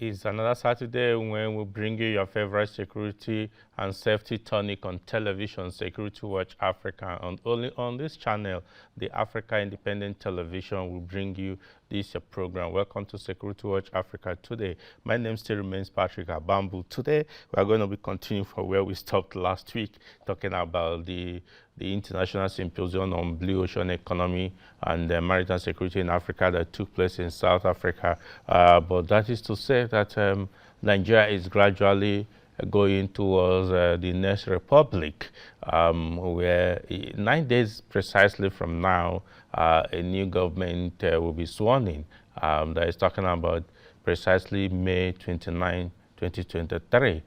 It's another Saturday when we bring you your favorite security and safety tonic on television, Security Watch Africa. And only on this channel, the Africa Independent Television, will bring you this program. Welcome to Security Watch Africa today. My name still remains Patrick Abambu. Today, we are going to be continuing from where we stopped last week, talking about the International Symposium on Blue Ocean Economy and Maritime Security in Africa that took place in South Africa. But that is to say that Nigeria is gradually going towards the next republic, where 9 days precisely from now, a new government will be sworn in. That is talking about precisely May 29, 2023.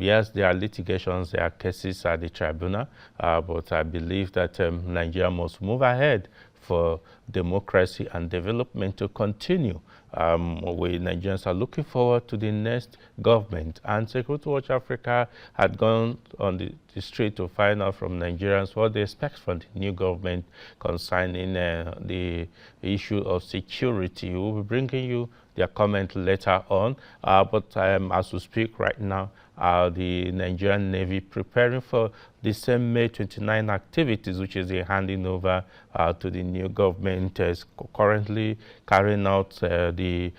Yes, there are litigations, there are cases at the tribunal, but I believe that Nigeria must move ahead for democracy and development to continue. We Nigerians are looking forward to the next government, and Security Watch Africa had gone on the street to find out from Nigerians what they expect from the new government concerning the issue of security. We will be bringing you their comment later on, but as we speak right now, the Nigerian Navy preparing for the same May 29 activities, which is the handing over to the new government, is currently carrying out the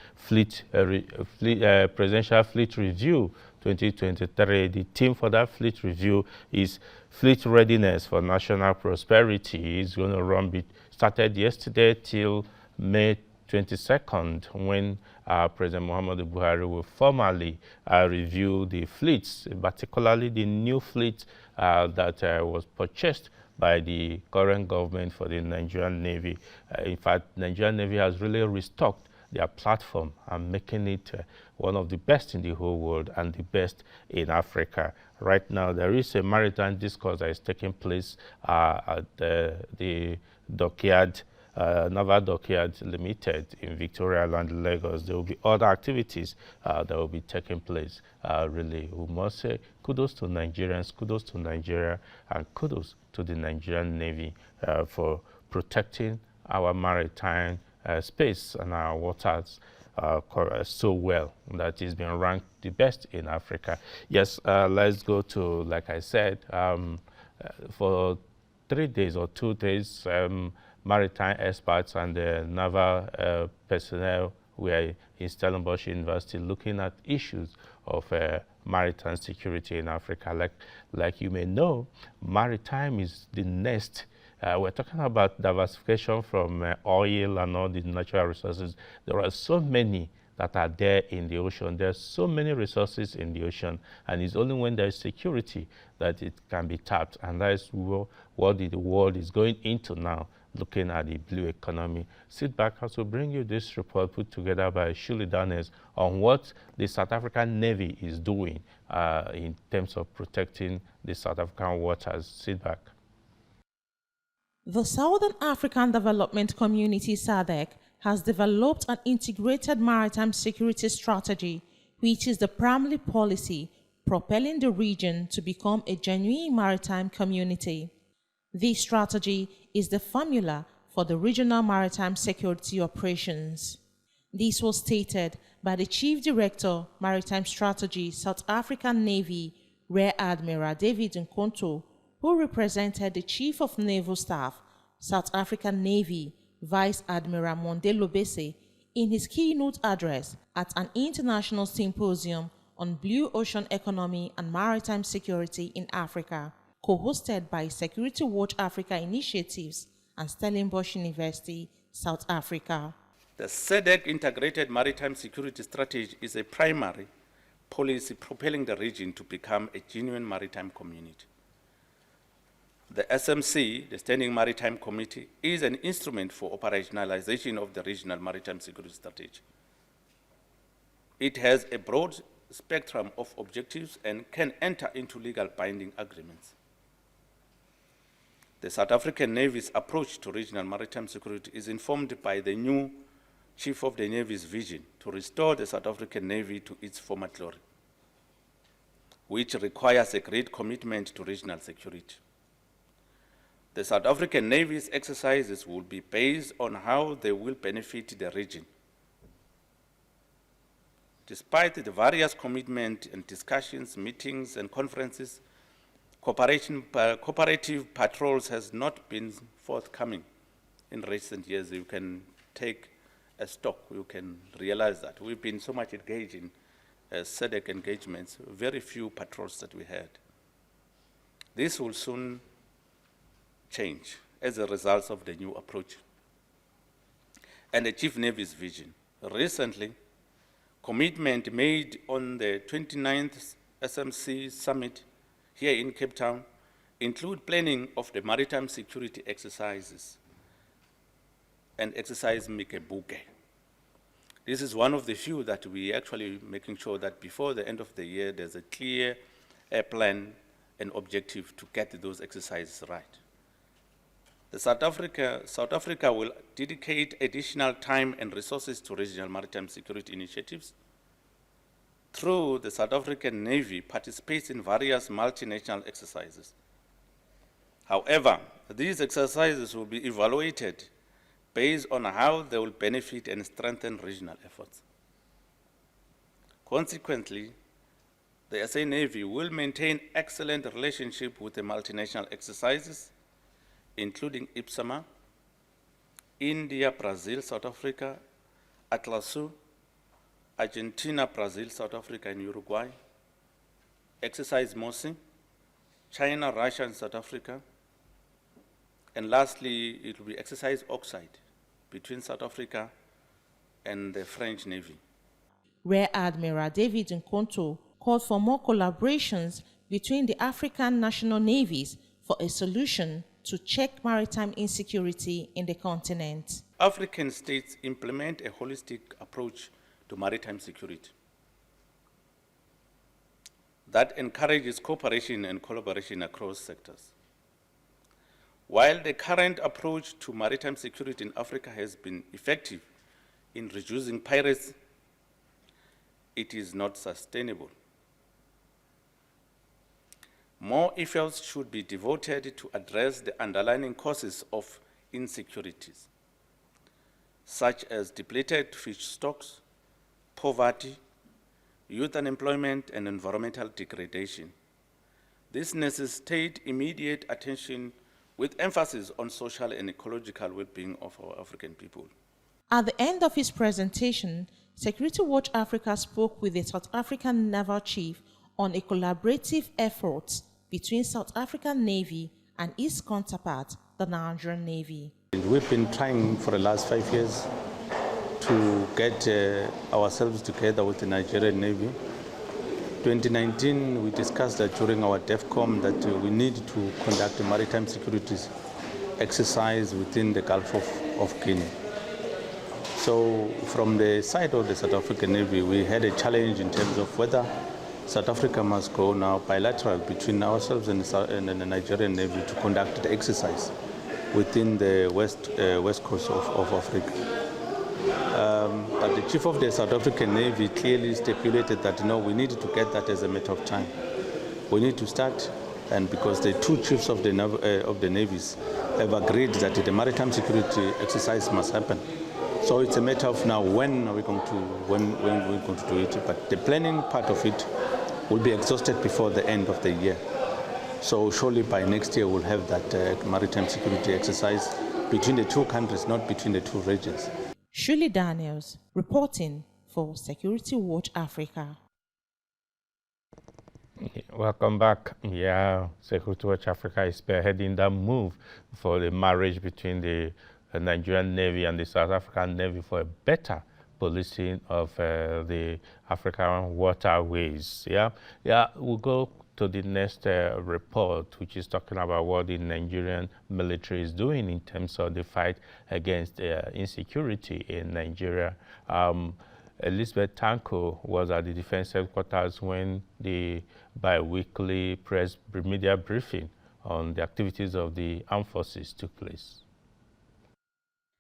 Presidential Fleet Review 2023. The theme for that fleet review is Fleet Readiness for National Prosperity. It's going to run, started yesterday till May 22nd, when President Muhammadu Buhari will formally review the fleets, particularly the new fleet that was purchased by the current government for the Nigerian Navy. In fact, Nigerian Navy has really restocked their platform and making it one of the best in the whole world and the best in Africa. Right now, there is a maritime discourse that is taking place at the dockyard, Naval Dockyard Limited in Victoria Land, Lagos. There will be other activities that will be taking place. Really, we must say kudos to Nigerians, kudos to Nigeria, and kudos to the Nigerian Navy for protecting our maritime space and our waters so well. That is being ranked the best in Africa. Yes, let's go to, like I said, for 3 days or 2 days, maritime experts and naval personnel were in Stellenbosch University looking at issues of maritime security in Africa. Like you may know, maritime is the next. We're talking about diversification from oil and all the natural resources. There are so many that are there in the ocean. There's so many resources in the ocean, and it's only when there's security that it can be tapped. And that is what the world is going into now, looking at the blue economy. Sit back as we bring you this report put together by Shuli Danes on what the South African Navy is doing in terms of protecting the South African waters. Sit back. The Southern African Development Community (SADC) has developed an integrated maritime security strategy, which is the primary policy propelling the region to become a genuine maritime community. This strategy is the formula for the regional maritime security operations. This was stated by the Chief Director, Maritime Strategy, South African Navy, Rear Admiral David Nkonto, who represented the Chief of Naval Staff, South African Navy, Vice Admiral Mondelo Bese, in his keynote address at an international symposium on Blue Ocean Economy and Maritime Security in Africa, co-hosted by Security Watch Africa Initiatives and Stellenbosch University, South Africa. The SADC Integrated Maritime Security Strategy is a primary policy propelling the region to become a genuine maritime community. The SMC, the Standing Maritime Committee, is an instrument for operationalization of the regional maritime security strategy. It has a broad spectrum of objectives and can enter into legal binding agreements. The South African Navy's approach to regional maritime security is informed by the new Chief of the Navy's vision to restore the South African Navy to its former glory, which requires a great commitment to regional security. The South African Navy's exercises will be based on how they will benefit the region. Despite the various commitments and discussions, meetings and conferences, cooperative patrols has not been forthcoming in recent years. You can take a stock, you can realize that. We've been so much engaged in SADC engagements, very few patrols that we had. This will soon change as a result of the new approach and the Chief Navy's vision. Recently, commitment made on the 29th SMC Summit here in Cape Town include planning of the maritime security exercises and exercise Mikebuke. This is one of the few that we actually making sure that before the end of the year, there's a clear plan and objective to get those exercises right. South Africa will dedicate additional time and resources to regional maritime security initiatives. Through the South African Navy participates in various multinational exercises. However, these exercises will be evaluated based on how they will benefit and strengthen regional efforts. Consequently, the SA Navy will maintain excellent relationship with the multinational exercises, including IPSAMA, India, Brazil, South Africa, ATLASU, Argentina, Brazil, South Africa, and Uruguay, Exercise MOSI, China, Russia, and South Africa, and lastly, it will be Exercise Oxide between South Africa and the French Navy. Rear Admiral David Nkonto called for more collaborations between the African national navies for a solution to check maritime insecurity in the continent. African states implement a holistic approach to maritime security that encourages cooperation and collaboration across sectors. While the current approach to maritime security in Africa has been effective in reducing piracy, it is not sustainable. More efforts should be devoted to address the underlying causes of insecurities, such as depleted fish stocks, poverty, youth unemployment, and environmental degradation. This necessitates immediate attention with emphasis on social and ecological well-being of our African people. At the end of his presentation, Security Watch Africa spoke with the South African Naval Chief on a collaborative effort between South African Navy and its counterpart, the Nigerian Navy. We've been trying for the last 5 years to get ourselves together with the Nigerian Navy. 2019, we discussed that during our DEFCOM that we need to conduct a maritime security exercise within the Gulf of Guinea. So from the side of the South African Navy, we had a challenge in terms of whether South Africa must go now bilateral between ourselves and the Nigerian Navy to conduct the exercise within the west coast of Africa. But the chief of the South African Navy clearly stipulated that no, we need to get that as a matter of time. We need to start, and because the two chiefs of the navies have agreed that the maritime security exercise must happen. So it's a matter of now when we're going to do it. But the planning part of it will be exhausted before the end of the year. So surely by next year we'll have that maritime security exercise between the two countries, not between the two regions. Shirley Daniels, reporting for Security Watch Africa. Welcome back. Yeah, Security Watch Africa is spearheading that move for the marriage between the Nigerian Navy and the South African Navy for a better policing of the African waterways. Yeah, we'll go to the next report, which is talking about what the Nigerian military is doing in terms of the fight against insecurity in Nigeria. Elizabeth Tanko was at the Defense Headquarters when the bi-weekly press media briefing on the activities of the armed forces took place.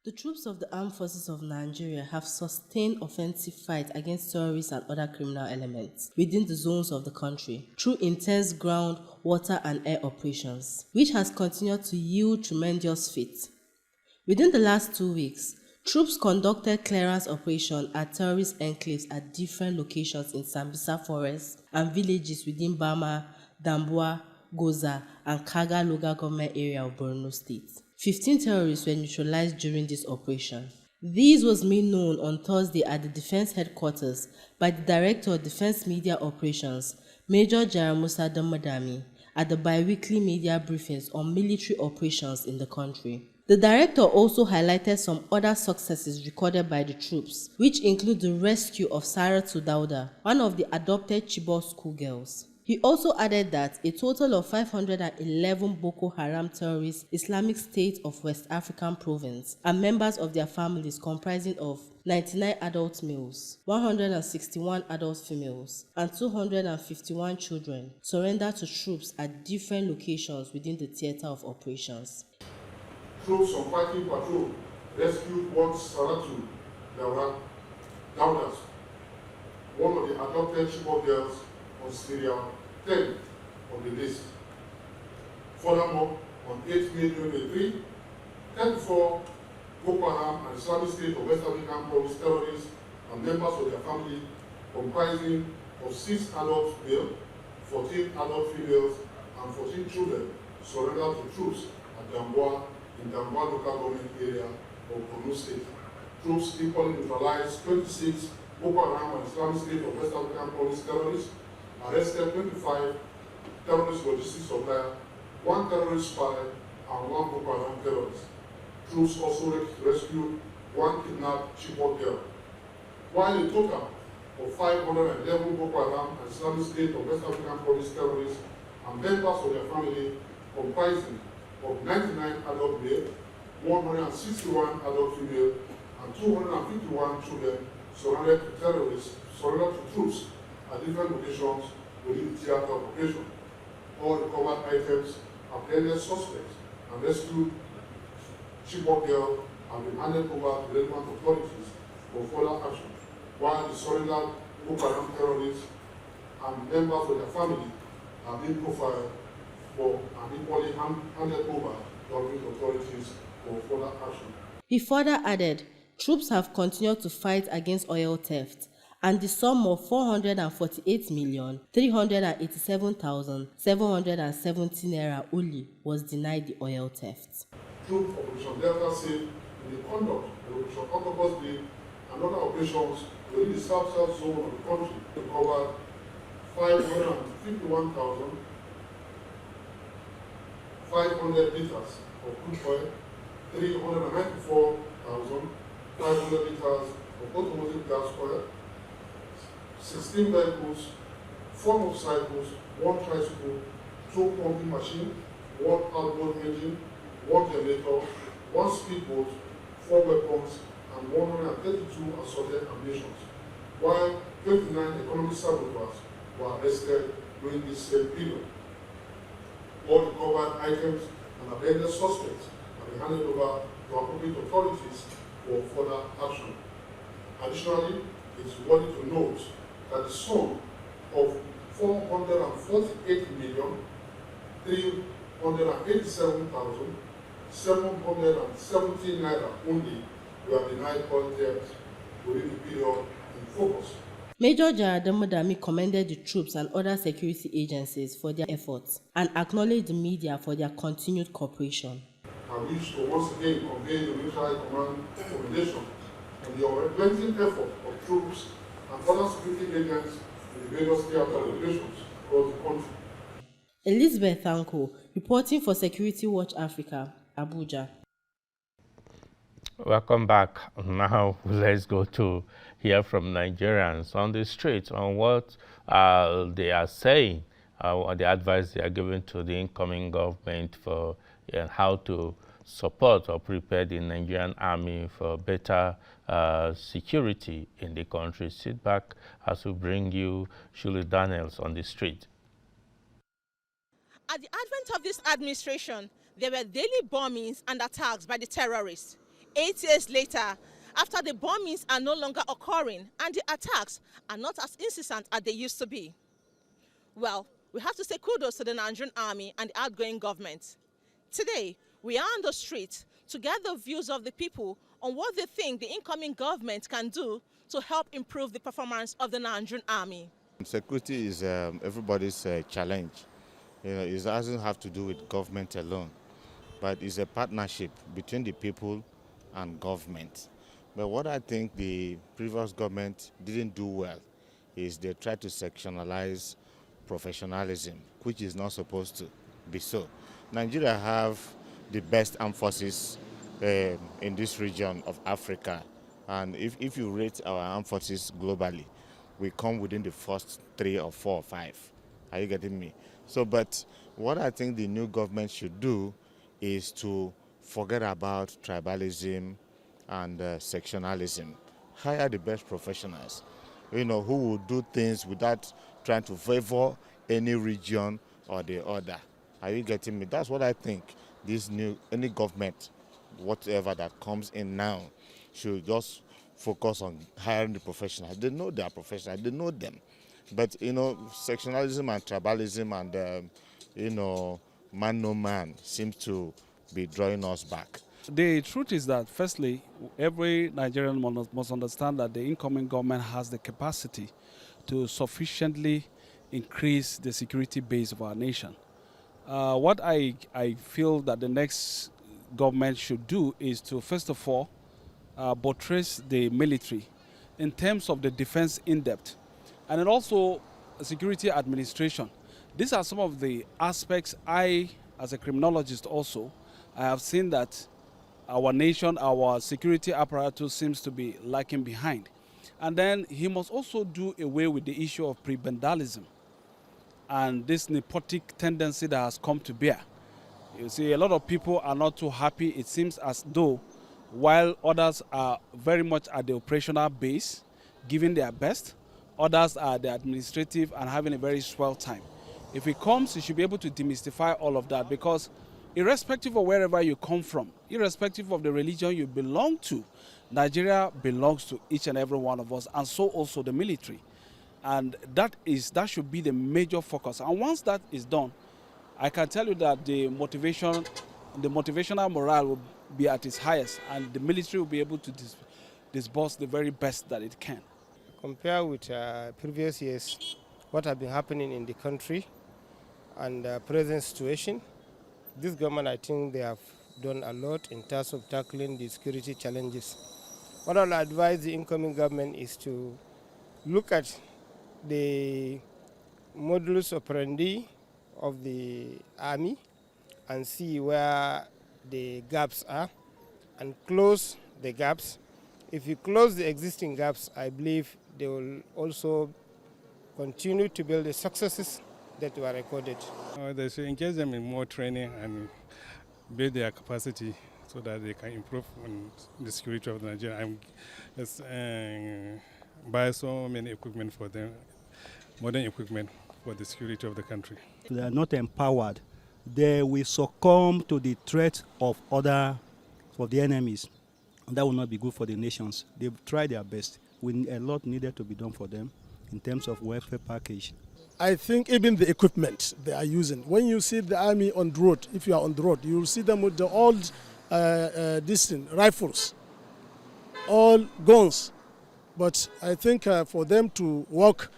The troops of the Armed Forces of Nigeria have sustained offensive fight against terrorists and other criminal elements within the zones of the country through intense ground, water and air operations, which has continued to yield tremendous feats. Within the last 2 weeks, Troops conducted clearance operations at terrorist enclaves at different locations in Sambisa forests and villages within Bama, Damboa, Goza, and Kaga local government area of Borno State. 15 terrorists were neutralized during this operation. This was made known on Thursday at the Defense Headquarters by the Director of Defense Media Operations, Major General Musa Damadami, at the bi-weekly media briefings on military operations in the country. The director also highlighted some other successes recorded by the troops, which include the rescue of Saratu Dauda, one of the adopted Chibok schoolgirls. He also added that a total of 511 Boko Haram terrorists, Islamic State of West African Province, and members of their families comprising of 99 adult males, 161 adult females, and 251 children surrendered to troops at different locations within the theater of operations. Troops on fighting patrol rescued one Saratu Daudas, one of the adopted Chibok girls on serial 10 of the list. Furthermore, on 8 May 2023, 34 Boko Haram and Islamic State of West African Province terrorists and members of their family, comprising of 6 adult males, 14 adult females, and 14 children, surrendered to troops at Damboa in Damboa local government area of Borno State. Troops equally neutralized 26 Boko Haram and Islamic State of West African Province terrorists, arrested 25 terrorist logistics supplier, 1 terrorist spy, and 1 Boko Haram terrorist. Troops also rescued 1 kidnapped Chibok girl, while a total of 511 Boko Haram and Islamic State of West African Province terrorists and members of their family, comprising of 99 adult male, 161 adult female, and 251 children, surrendered to troops at different locations within the theater of operation. All recovered items, apprehended suspects, and rescued Chibok girl have been handed over to relevant authorities for further action, while the surrendered Boko Haram terrorists and members of their family have been profiled for and equally handed over to government authorities for further action. He further added, troops have continued to fight against oil theft, and the sum of 448,387,770 naira only was denied the oil theft. Troop Operation Delta Safe in the conduct of Operation Octopus Day and other operations within the south-south zone of the country recovered 551,500 liters of crude oil, 394,500 liters of automotive gas oil, 16 vehicles, 4 motorcycles, 1 tricycle, 2 pumping machines, 1 outboard engine, 1 generator, 1 speedboat, 4 weapons, and 132 assorted ammunition, while 29 economic saboteurs were arrested during this same period. All recovered items and apprehended suspects have been handed over to appropriate authorities for further action. Additionally, it is worthy to note that the sum of 448,387,770 naira only were denied oil theft within the period in focus. Major General Damadami commended the troops and other security agencies for their efforts and acknowledged the media for their continued cooperation. I wish to once again convey the military command commendation on the unrelenting effort of troops and other security agents in the various theater operations across the country. Elizabeth Thanko, reporting for Security Watch Africa, Abuja. Welcome back. Now let's go to hear from Nigerians on the streets on what they are saying, the advice they are giving to the incoming government for how to support or prepare the Nigerian army for better security in the country. Sit back as we bring you Shirley Daniels on the street. At the advent of this administration, there were daily bombings and attacks by the terrorists. 8 years later, after the bombings are no longer occurring and the attacks are not as incessant as they used to be. Well, we have to say kudos to the Nigerian army and the outgoing government. Today, we are on the street to get the views of the people on what they think the incoming government can do to help improve the performance of the Nigerian army. Security is everybody's challenge. It doesn't have to do with government alone, but it's a partnership between the people and government. But what I think the previous government didn't do well is they tried to sectionalize professionalism, which is not supposed to be so. Nigeria have the best armed forces in this region of Africa, and if you rate our armed forces globally, we come within the first 3 or 4 or 5. Are you getting me? So, but what I think the new government should do is to forget about tribalism and sectionalism. Hire the best professionals, who will do things without trying to favor any region or the other. Are you getting me? That's what I think any government, whatever that comes in now, should just focus on hiring the professionals. They know they are professionals, they know them. But, sectionalism and tribalism and, man no man seems to be drawing us back. The truth is that, firstly, every Nigerian must understand that the incoming government has the capacity to sufficiently increase the security base of our nation. What I feel that the next government should do is to, first of all, buttress the military in terms of the defense in-depth, and then also security administration. These are some of the aspects as a criminologist also, I have seen that our nation, our security apparatus seems to be lagging behind. And then he must also do away with the issue of prebendalism and this nepotic tendency that has come to bear. You see, a lot of people are not too happy. It seems as though while others are very much at the operational base, giving their best, others are at the administrative and having a very swell time. If he comes, he should be able to demystify all of that, because irrespective of wherever you come from, irrespective of the religion you belong to, Nigeria belongs to each and every one of us, and so also the military. And that should be the major focus. And once that is done, I can tell you that the motivational morale will be at its highest, and the military will be able to disburse the very best that it can. Compared with previous years, what has been happening in the country and the present situation, this government, I think they have done a lot in terms of tackling the security challenges. What I'll advise the incoming government is to look at the modus operandi of the army and see where the gaps are and close the gaps. If you close the existing gaps, I believe they will also continue to build the successes that were recorded. They should engage them in more training and build their capacity so that they can improve on the security of Nigeria. Let's buy so many equipment for them, modern equipment for the security of the country. They are not empowered. They will succumb to the threat of the enemies. That will not be good for the nations. They've tried their best. A lot needed to be done for them in terms of welfare package. I think even the equipment they are using, when you see the army on the road, if you are on the road, you will see them with the old rifles, all guns. But I think for them to work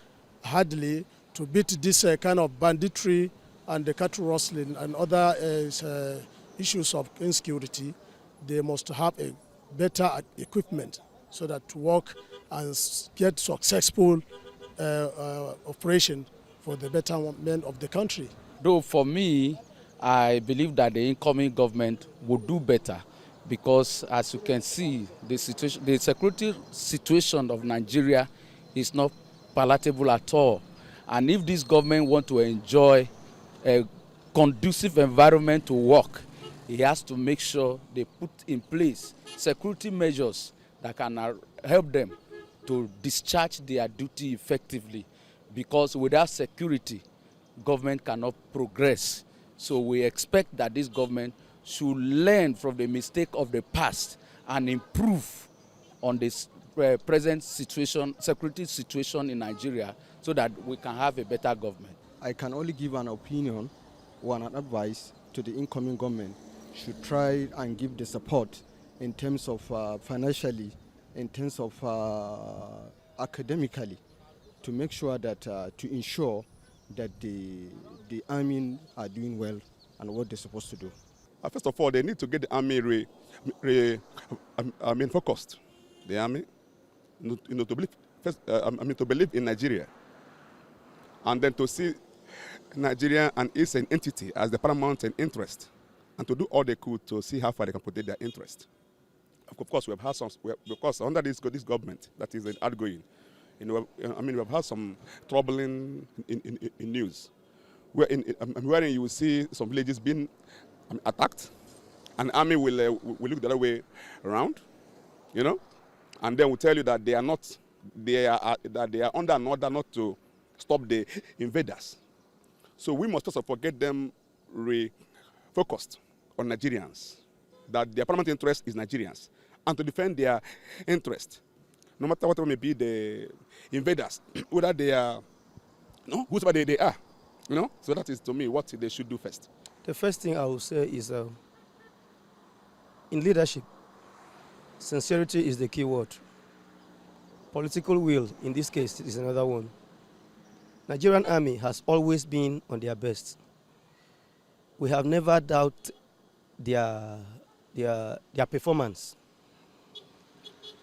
hardly to beat this kind of banditry and the cattle rustling and other issues of insecurity, they must have a better equipment so that to work and get successful operation for the betterment of the country. Though for me, I believe that the incoming government would do better, because as you can see, the security situation of Nigeria is not palatable at all. And if this government wants to enjoy a conducive environment to work, it has to make sure they put in place security measures that can help them to discharge their duty effectively, because without security, government cannot progress. So we expect that this government should learn from the mistake of the past and improve on this present situation, security situation in Nigeria, so that we can have a better government. I can only give an opinion or an advice to the incoming government. Should try and give the support in terms of financially, in terms of academically, to make sure that, to ensure that the army are doing well and what they're supposed to do. First of all, they need to get the army focused. The army, to believe, first, to believe in Nigeria, and then to see Nigeria and its an entity as the paramount interest, and to do all they could to see how far they can protect their interest. Of course, we have had some. Because under this government that is outgoing, we have had some troubling in news, wherein you will see some villages being attacked, and the army will look the other way around, and then will tell you that they are under an order not to stop the invaders. So we must also get them refocused on Nigerians, that their paramount interest is Nigerians, and to defend their interest, no matter what may be the invaders, whether they are, whoever they are, So that is, to me, what they should do first. The first thing I will say is, in leadership, sincerity is the key word. Political will, in this case, is another one. Nigerian army has always been on their best. We have never doubted their performance.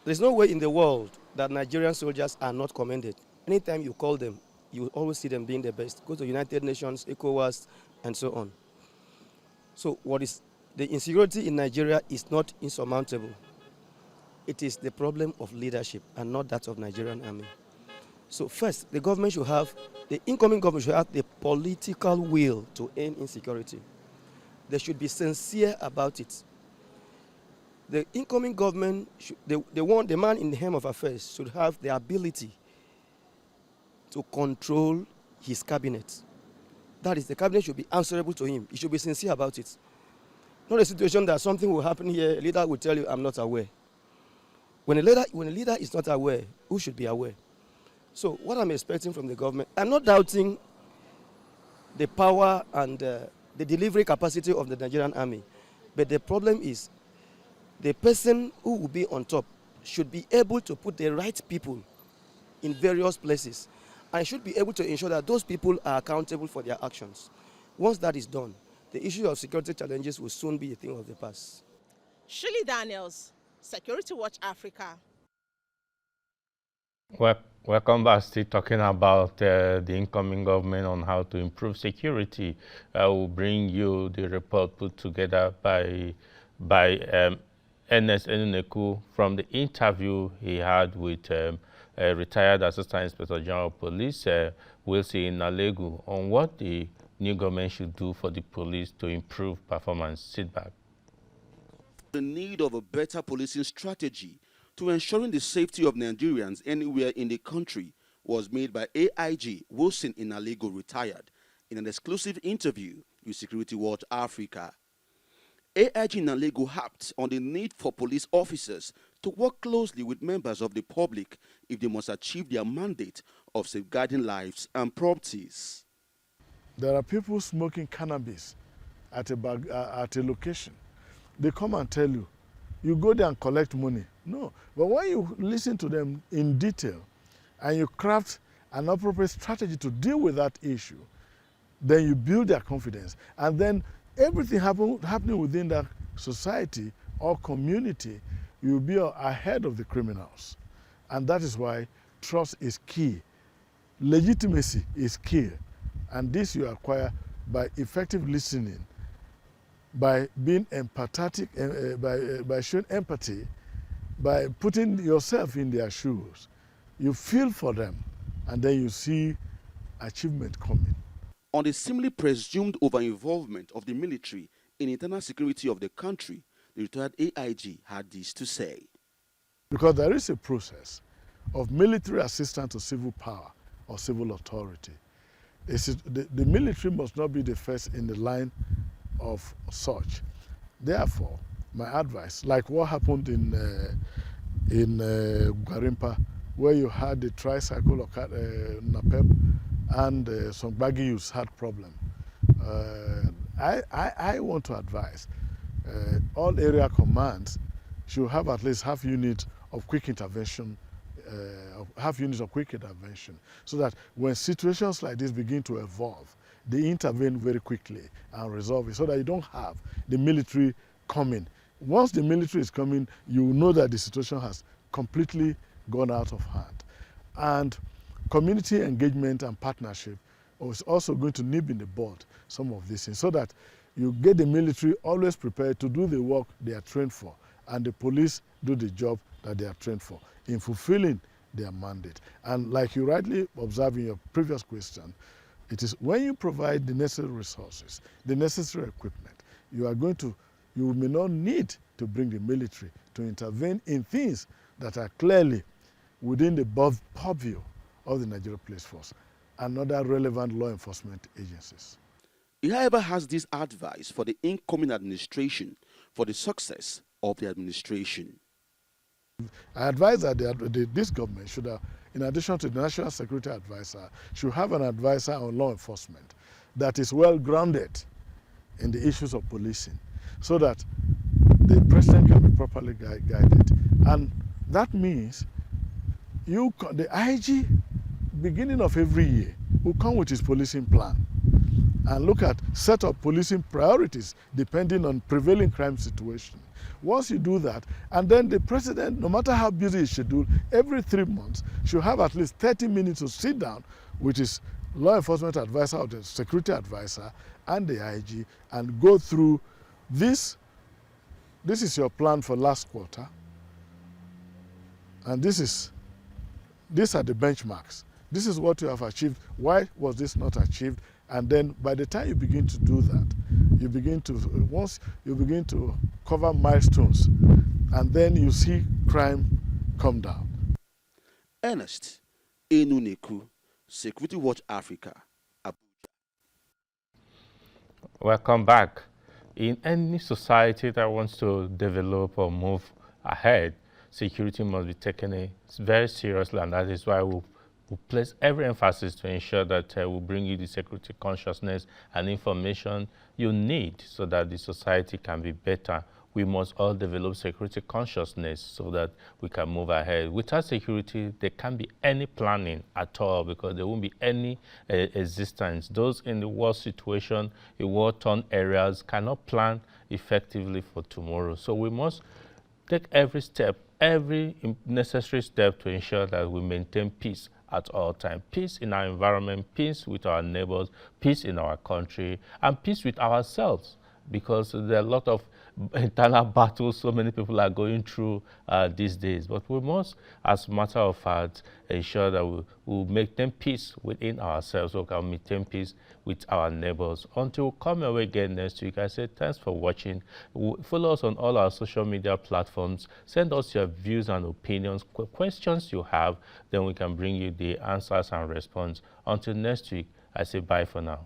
There's no way in the world that Nigerian soldiers are not commended. Anytime you call them, you will always see them being the best. Go to United Nations, ECOWAS, and so on. So the insecurity in Nigeria is not insurmountable. It is the problem of leadership and not that of Nigerian army. So first, the incoming government should have the political will to end insecurity. They should be sincere about it. The incoming government, the man in the helm of affairs should have the ability to control his cabinet. That is, the cabinet should be answerable to him. He should be sincere about it. Not a situation that something will happen here, a leader will tell you, I'm not aware. When a leader is not aware, who should be aware? So what I'm expecting from the government, I'm not doubting the power and the delivery capacity of the Nigerian army, but the problem is the person who will be on top should be able to put the right people in various places and should be able to ensure that those people are accountable for their actions. Once that is done, the issue of security challenges will soon be a thing of the past. Shirley Daniels, Security Watch Africa. Welcome back. Still talking about the incoming government on how to improve security. I will bring you the report put together by Ernest Enuneku from the interview he had with retired Assistant Inspector General of Police, Wilson Nalegu, on what the new government should do for the police to improve performance. Sit back. The need of a better policing strategy to ensuring the safety of Nigerians anywhere in the country was made by AIG Wilson Nalegu, retired, in an exclusive interview with Security Watch Africa. AIG Nalegu harped on the need for police officers to work closely with members of the public if they must achieve their mandate of safeguarding lives and properties. There are people smoking cannabis at a location. They come and tell you, you go there and collect money. No, but when you listen to them in detail and you craft an appropriate strategy to deal with that issue, then you build their confidence. And then everything happening within that society or community, you'll be ahead of the criminals. And that is why trust is key. Legitimacy is key. And this you acquire by effective listening, by being empathetic, by showing empathy, by putting yourself in their shoes. You feel for them, and then you see achievement coming. On the seemingly presumed over-involvement of the military in internal security of the country, the retired AIG had this to say. Because there is a process of military assistance to civil power or civil authority. The military must not be the first in the line of such. Therefore, my advice, like what happened in Gwarimpa, where you had the tricycle or NAPEP and some baggy youths had problem. I want to advise all area commands should have at least half unit of quick intervention, half units of quick intervention, so that when situations like this begin to evolve, they intervene very quickly and resolve it, so that you don't have the military coming. Once the military is coming, you know that the situation has completely gone out of hand. And community engagement and partnership is also going to nip in the bud some of these things, so that you get the military always prepared to do the work they are trained for, and the police do the job that they are trained for in fulfilling their mandate. And like you rightly observed in your previous question, it is when you provide the necessary resources, the necessary equipment, you may not need to bring the military to intervene in things that are clearly within the purview of the Nigeria Police Force and other relevant law enforcement agencies. He, however, has this advice for the incoming administration for the success of the administration. I advise that this government should have, in addition to the National Security Advisor, should have an advisor on law enforcement that is well grounded in the issues of policing, so that the president can be properly guided. And that means the IG, beginning of every year, will come with his policing plan and look at set of policing priorities depending on prevailing crime situation. Once you do that, and then the president, no matter how busy his schedule, every 3 months should have at least 30 minutes to sit down with his law enforcement advisor or the security advisor and the IG and go through this. This is your plan for last quarter, and these are the benchmarks. This is what you have achieved. Why was this not achieved? And then by the time you begin to do that, once you begin to cover milestones, and then you see crime come down. Ernest Enuneku, Security Watch Africa, Abuja. Welcome back. In any society that wants to develop or move ahead, security must be taken very seriously, and that is why we'll place every emphasis to ensure that we'll bring you the security consciousness and information you need so that the society can be better. We must all develop security consciousness so that we can move ahead. Without security, there can't be any planning at all, because there won't be any existence. Those in the war situation, in war-torn areas, cannot plan effectively for tomorrow. So we must take every step, every necessary step to ensure that we maintain peace at all times. Peace in our environment, peace with our neighbors, peace in our country, and peace with ourselves, because there are a lot of internal battles so many people are going through these days. But we must, as a matter of fact, ensure that we will maintain peace within ourselves, so we can maintain peace with our neighbors. Until we come away again next week, I say thanks for watching. Follow us on all our social media platforms. Send us your views and opinions, questions you have, then we can bring you the answers and response. Until next week, I say bye for now.